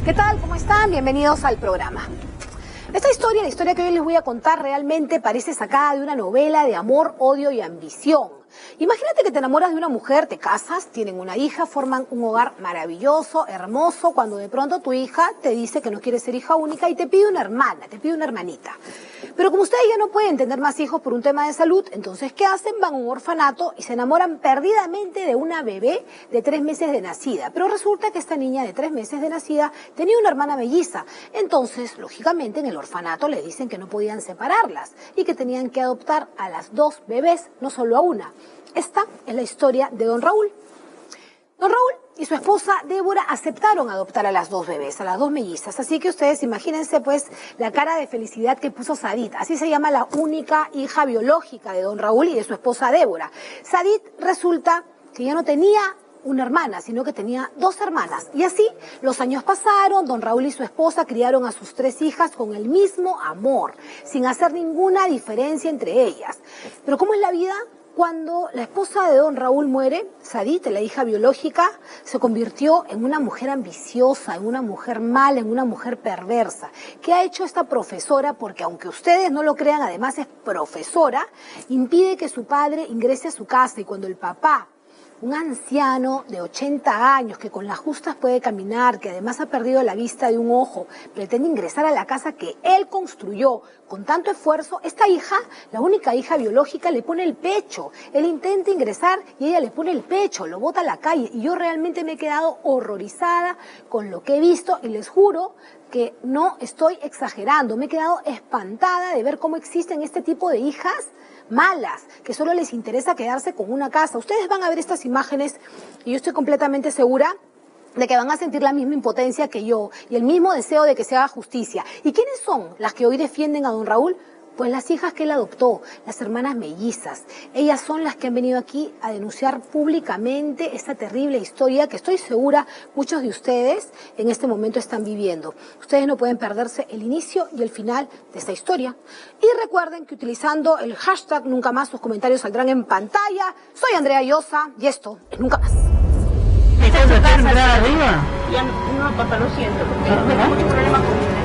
¿Qué tal? ¿Cómo están? Bienvenidos al programa. Esta historia, la historia que hoy les voy a contar, realmente parece sacada de una novela de amor, odio y ambición. Imagínate que te enamoras de una mujer, te casas, tienen una hija, forman un hogar maravilloso, hermoso, cuando de pronto tu hija te dice que no quiere ser hija única y te pide una hermana, te pide una hermanita. Pero como ustedes ya no pueden tener más hijos por un tema de salud, entonces ¿qué hacen? Van a un orfanato y se enamoran perdidamente de una bebé de 3 meses de nacida. Pero resulta que esta niña de 3 meses de nacida tenía una hermana melliza. Entonces, lógicamente, en el orfanato le dicen que no podían separarlas y que tenían que adoptar a las 2 bebés, no solo a una. Esta es la historia de don Raúl. Don Raúl y su esposa Débora aceptaron adoptar a las 2 bebés, a las 2 mellizas. Así que ustedes imagínense pues la cara de felicidad que puso Sadit. Así se llama la única hija biológica de don Raúl y de su esposa Débora. Sadit resulta que ya no tenía una hermana, sino que tenía 2 hermanas. Y así los años pasaron, don Raúl y su esposa criaron a sus 3 hijas con el mismo amor, sin hacer ninguna diferencia entre ellas. Pero ¿cómo es la vida? Cuando la esposa de don Raúl muere, Sadit, la hija biológica, se convirtió en una mujer ambiciosa, en una mujer mala, en una mujer perversa. ¿Qué ha hecho esta profesora? Porque aunque ustedes no lo crean, además es profesora, impide que su padre ingrese a su casa, y cuando el papá, un anciano de 80 años que con las justas puede caminar, que además ha perdido la vista de un ojo, pretende ingresar a la casa que él construyó con tanto esfuerzo, esta hija, la única hija biológica, le pone el pecho. Él intenta ingresar y ella le pone el pecho, lo bota a la calle. Y yo realmente me he quedado horrorizada con lo que he visto y les juro que no estoy exagerando. Me he quedado espantada de ver cómo existen este tipo de hijas malas, que solo les interesa quedarse con una casa. Ustedes van a ver estas imágenes y yo estoy completamente segura de que van a sentir la misma impotencia que yo y el mismo deseo de que se haga justicia. ¿Y quiénes son las que hoy defienden a don Raúl? Pues las hijas que él adoptó, las hermanas mellizas. Ellas son las que han venido aquí a denunciar públicamente esta terrible historia que estoy segura muchos de ustedes en este momento están viviendo. Ustedes no pueden perderse el inicio y el final de esta historia. Y recuerden que utilizando el hashtag Nunca Más, sus comentarios saldrán en pantalla. Soy Andrea Llosa y esto es Nunca Más. ¿Estás en su casa arriba? Ya no, papá, lo siento, porque tengo mucho problema con ustedes.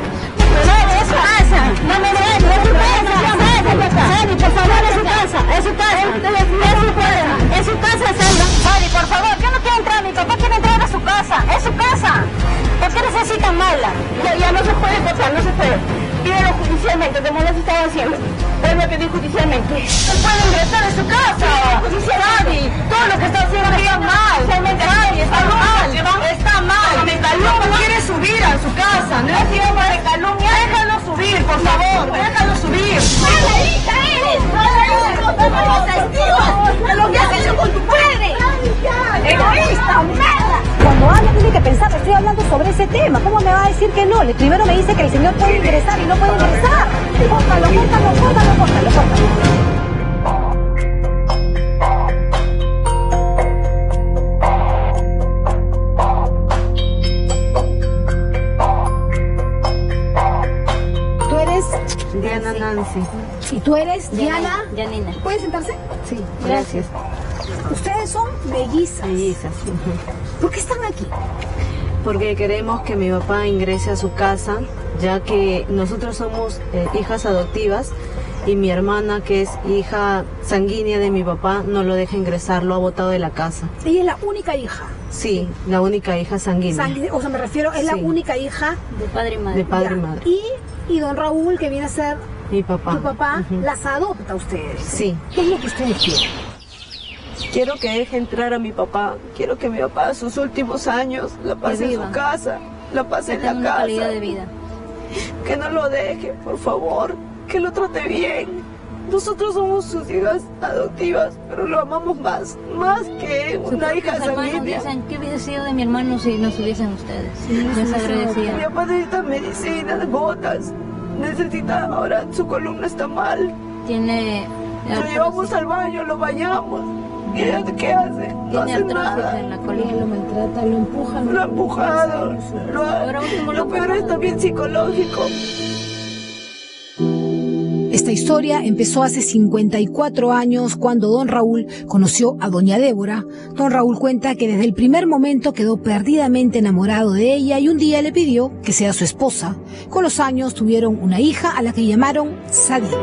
Es su casa, no me dejes, es su casa, Sani, por favor, es su casa, es su casa, es su casa, Sani, por favor, yo no quiero entrar, mi papá quiere entrar a su casa, es su casa, ¿por qué necesita mala? Ya no se puede pasar, no se puede. Pídelo judicialmente, como lo has estado haciendo. Él me pidió judicialmente. No puede ingresar a su casa, Sani, todo lo que está haciendo está mal, Sani, está mal, está mal, no quiere subir a su casa, no es tiempo de calumnia, déjalo subir, por favor, déjalo subir. ¡Mala hija eres! ¡Mala testigos de lo que has hecho con tu padre! ¡Egoísta, mala! Cuando habla tiene que pensar que estoy hablando sobre ese tema. ¿Cómo me va a decir que no? Primero me dice que el señor puede ingresar y no puede ingresar. Córtalo. ¿Tú eres? Diana Nancy. ¿Y tú eres Diana? Janina. ¿Pueden sentarse? Sí, gracias. Ustedes son mellizas. Mellizas. ¿Por qué están aquí? Porque queremos que mi papá ingrese a su casa, ya que nosotros somos hijas adoptivas y mi hermana, que es hija sanguínea de mi papá, no lo deja ingresar, lo ha botado de la casa. Ella es la única hija. Sí, la única hija sanguínea. O sea, me refiero, es la Sí. única hija De padre y madre. De padre y madre. Y don Raúl, que viene a ser Mi papá. tu papá, Ujú. las adopta a ustedes. Sí. ¿Qué es lo que ustedes quieren? Quiero que deje entrar a mi papá. Quiero que mi papá, sus últimos años, la pase en viva. su casa, la pase en la Tenga una casa. calidad de vida. Que no lo deje, por favor. Que lo trate bien. Nosotros somos sus hijas adoptivas, pero lo amamos más que una hija Sus hermanos sanguínea. dicen, ¿qué hubiese sido de mi hermano si nos hubiesen ustedes? Mi Desagradecida. papá necesita medicinas, botas. Necesita, ahora su columna está mal. Tiene Lo llevamos al baño, lo bañamos. ¿Y ella qué hace? No tiene hace artrosis nada. en la Lo columna. maltrata, lo empuja. Lo ha empujado. Ahora último Lo peor es también psicológico. esta historia empezó hace 54 años cuando don Raúl conoció a doña Débora. Don Raúl cuenta que desde el primer momento quedó perdidamente enamorado de ella y un día le pidió que sea su esposa. Con los años tuvieron una hija a la que llamaron Sadit.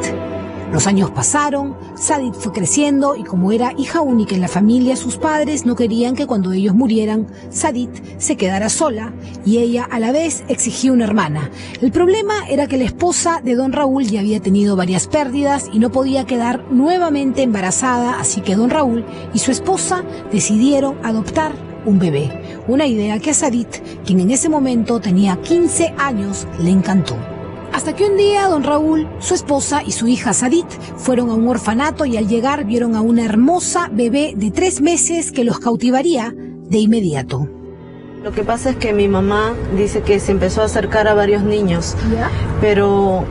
Los años pasaron, Sadit fue creciendo y como era hija única en la familia, sus padres no querían que cuando ellos murieran, Sadit se quedara sola y ella a la vez exigía una hermana. El problema era que la esposa de don Raúl ya había tenido varias pérdidas y no podía quedar nuevamente embarazada, así que don Raúl y su esposa decidieron adoptar un bebé. Una idea que a Sadit, quien en ese momento tenía 15 años, le encantó. Hasta que un día don Raúl, su esposa y su hija Sadit fueron a un orfanato y al llegar vieron a una hermosa bebé de 3 meses que los cautivaría de inmediato. Lo que pasa es que mi mamá dice que se empezó a acercar a varios niños, ¿Ya? pero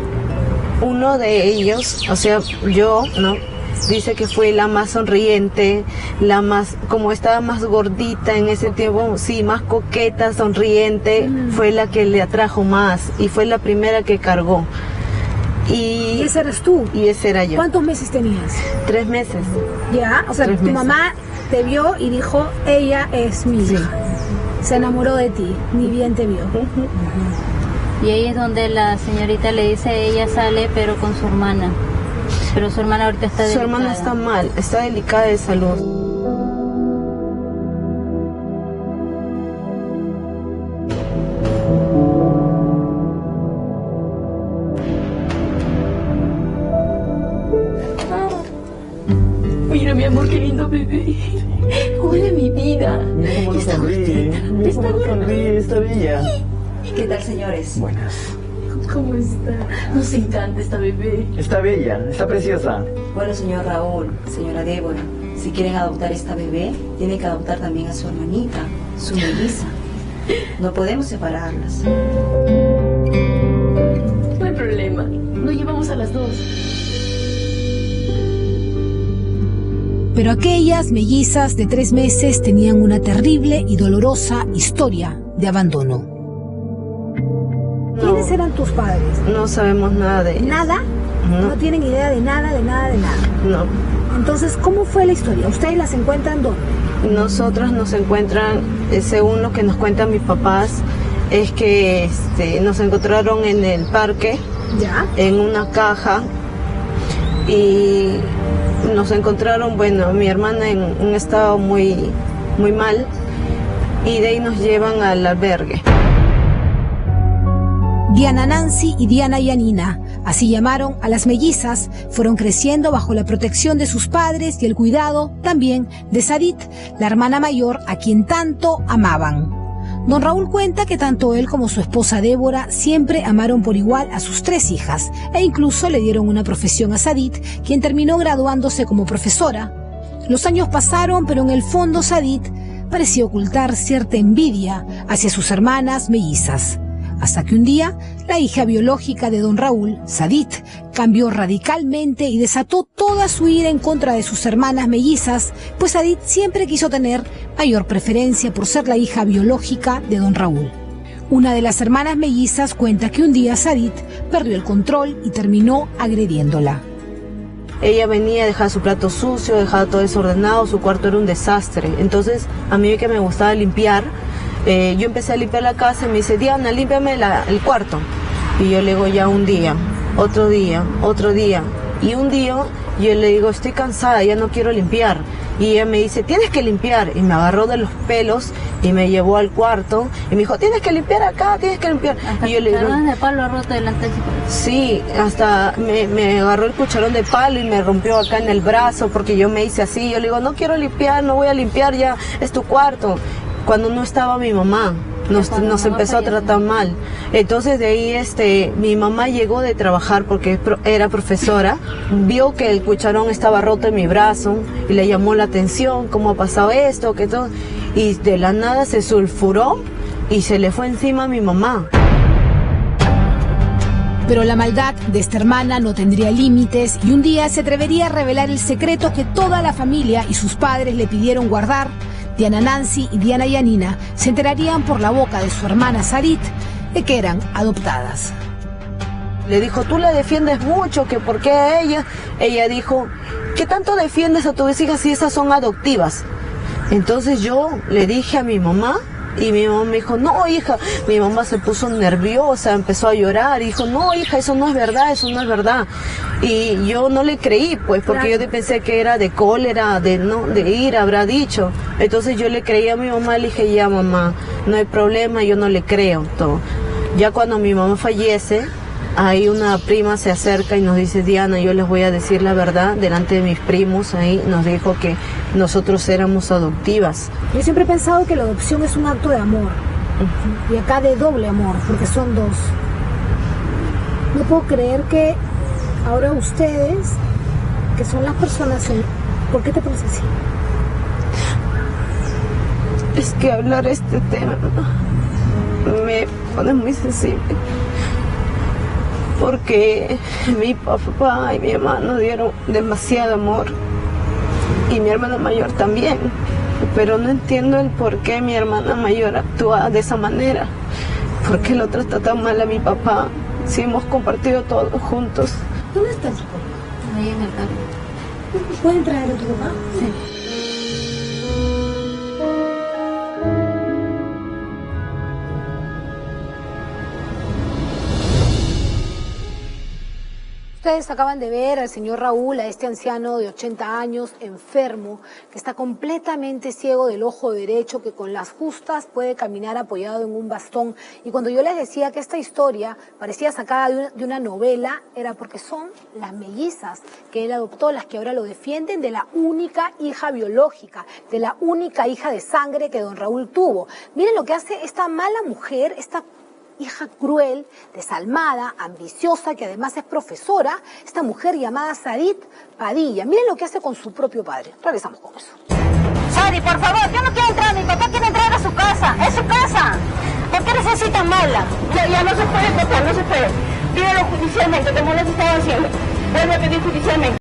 uno de ellos, o sea, yo, ¿no? Dice que fue la más sonriente, la más, como estaba más gordita en ese tiempo, sí, más coqueta, sonriente, fue la que le atrajo más y fue la primera que cargó. ¿Y ese eres tú? Y ese era yo. ¿Cuántos meses tenías? 3 meses. Ya, o sea, 3 tu meses. mamá te vio y dijo, ella es mi hija. Se enamoró de ti, ni bien te vio. Y ahí es donde la señorita le dice, ella sale pero con su hermana. Pero su hermana ahorita está delicada. Su hermana está mal, está delicada de salud. Mira, mi amor, qué lindo bebé. Hola, mi vida. Mira cómo nos sonríe. Mira cómo nos sonríe, está bella. ¿Qué tal, señores? Buenas. ¿Cómo está? Nos encanta esta bebé. Está bella, está preciosa. Bueno, señor Raúl, señora Débora, si quieren adoptar esta bebé, tienen que adoptar también a su hermanita, su melliza. No podemos separarlas. No hay problema. Nos llevamos a las 2. Pero aquellas mellizas de 3 meses tenían una terrible y dolorosa historia de abandono. ¿Quiénes eran tus padres? No sabemos nada de ellos. ¿Nada? No. No tienen idea de nada, de nada, de nada. No. Entonces, ¿cómo fue la historia? ¿Ustedes las encuentran dónde? Nosotras nos encuentran, según lo que nos cuentan mis papás, es que nos encontraron en el parque, ¿Ya? en una caja, y nos encontraron, bueno, mi hermana en un estado muy, muy mal, y de ahí nos llevan al albergue. Diana Nancy y Diana Yanina, así llamaron a las mellizas, fueron creciendo bajo la protección de sus padres y el cuidado también de Sadit, la hermana mayor a quien tanto amaban. Don Raúl cuenta que tanto él como su esposa Débora siempre amaron por igual a sus 3 hijas e incluso le dieron una profesión a Sadit, quien terminó graduándose como profesora. Los años pasaron, pero en el fondo Sadit parecía ocultar cierta envidia hacia sus hermanas mellizas. Hasta que un día, la hija biológica de don Raúl, Sadit, cambió radicalmente y desató toda su ira en contra de sus hermanas mellizas, pues Sadit siempre quiso tener mayor preferencia por ser la hija biológica de don Raúl. Una de las hermanas mellizas cuenta que un día Sadit perdió el control y terminó agrediéndola. Ella venía, dejaba su plato sucio, dejaba todo desordenado, su cuarto era un desastre. Entonces, a mí que me gustaba limpiar, yo empecé a limpiar la casa y me dice, Diana, límpiame el cuarto. Y yo le digo, ya un día, otro día, otro día. Y un día yo le digo, estoy cansada, ya no quiero limpiar. Y ella me dice, tienes que limpiar. Y me agarró de los pelos y me llevó al cuarto. Y me dijo, tienes que limpiar acá, tienes que limpiar. Hasta Y yo le digo, cucharones de palo roto delante de su cara. sí, hasta me agarró el cucharón de palo y me rompió acá en el brazo porque yo me hice así. Yo le digo, no quiero limpiar, no voy a limpiar, ya es tu cuarto. Cuando no estaba mi mamá, nos empezó a tratar mal. Entonces de ahí mi mamá llegó de trabajar porque era profesora, vio que el cucharón estaba roto en mi brazo y le llamó la atención, cómo ha pasado esto, que todo. Y de la nada se sulfuró y se le fue encima a mi mamá. Pero la maldad de esta hermana no tendría límites y un día se atrevería a revelar el secreto que toda la familia y sus padres le pidieron guardar. Diana Nancy y Diana Yanina se enterarían por la boca de su hermana Sadit de que eran adoptadas. Le dijo, tú la defiendes mucho, que por qué a ella. Ella dijo, ¿qué tanto defiendes a tus hijas si esas son adoptivas? Entonces yo le dije a mi mamá, y mi mamá me dijo, no, hija. Mi mamá se puso nerviosa, empezó a llorar, y dijo, no, hija, eso no es verdad, eso no es verdad. Y yo no le creí, pues, porque yo pensé que era de cólera, de ira, habrá dicho. Entonces yo le creí a mi mamá, le dije, ya mamá, no hay problema, yo no le creo todo. Ya cuando mi mamá fallece, ahí una prima se acerca y nos dice, Diana, yo les voy a decir la verdad, delante de mis primos, ahí nos dijo que nosotros éramos adoptivas. Yo siempre he pensado que la adopción es un acto de amor, y acá de doble amor, porque son dos. No puedo creer que ahora ustedes, que son las personas, ¿por qué te pones así? Es que hablar este tema me pone muy sensible. Porque mi papá y mi hermano dieron demasiado amor, y mi hermana mayor también, pero no entiendo el por qué mi hermana mayor actúa de esa manera, por qué lo trata tan mal a mi papá, si hemos compartido todos juntos. ¿Dónde está tu papá? Ahí en el carro. ¿Pueden traer a tu papá? Sí. Ustedes acaban de ver al señor Raúl, a este anciano de 80 años, enfermo, que está completamente ciego del ojo derecho, que con las justas puede caminar apoyado en un bastón. Y cuando yo les decía que esta historia parecía sacada de una novela, era porque son las mellizas que él adoptó, las que ahora lo defienden de la única hija biológica, de la única hija de sangre que don Raúl tuvo. Miren lo que hace esta mala mujer, esta hija cruel, desalmada, ambiciosa, que además es profesora, esta mujer llamada Sarit Padilla. Miren lo que hace con su propio padre. Regresamos con eso. Sari, por favor, yo no quiero entrar, mi papá quiere entrar a su casa, es su casa. ¿Por qué necesita mala? Ya no se puede tocar, no se puede. Pídelo judicialmente, como les estaba haciendo. Vuelve a pedir judicialmente.